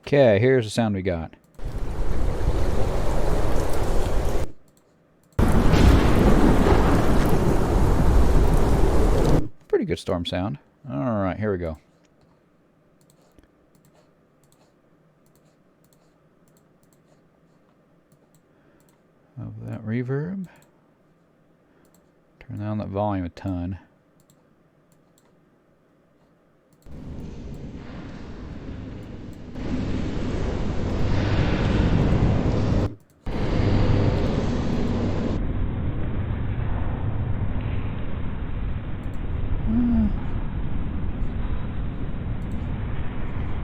Okay, here's the sound we got. Pretty good storm sound. Alright, here we go. Of that reverb. Turn down that volume a ton.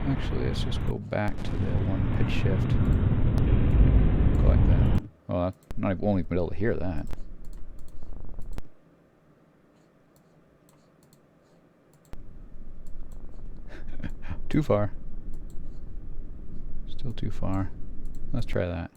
Actually, let's just go back to the one pitch shift. Go like that. Well, I won't even be able to hear that. Too far. Still too far. Let's try that.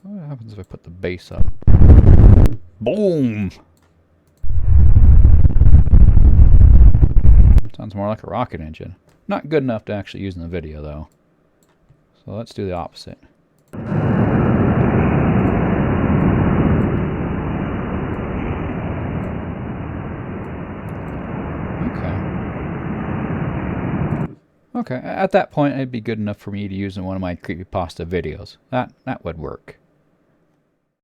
What happens if I put the bass up? Boom! Sounds more like a rocket engine. Not good enough to actually use in the video, though. So let's do the opposite. Okay, at that point it'd be good enough for me to use in one of my creepypasta videos. That would work.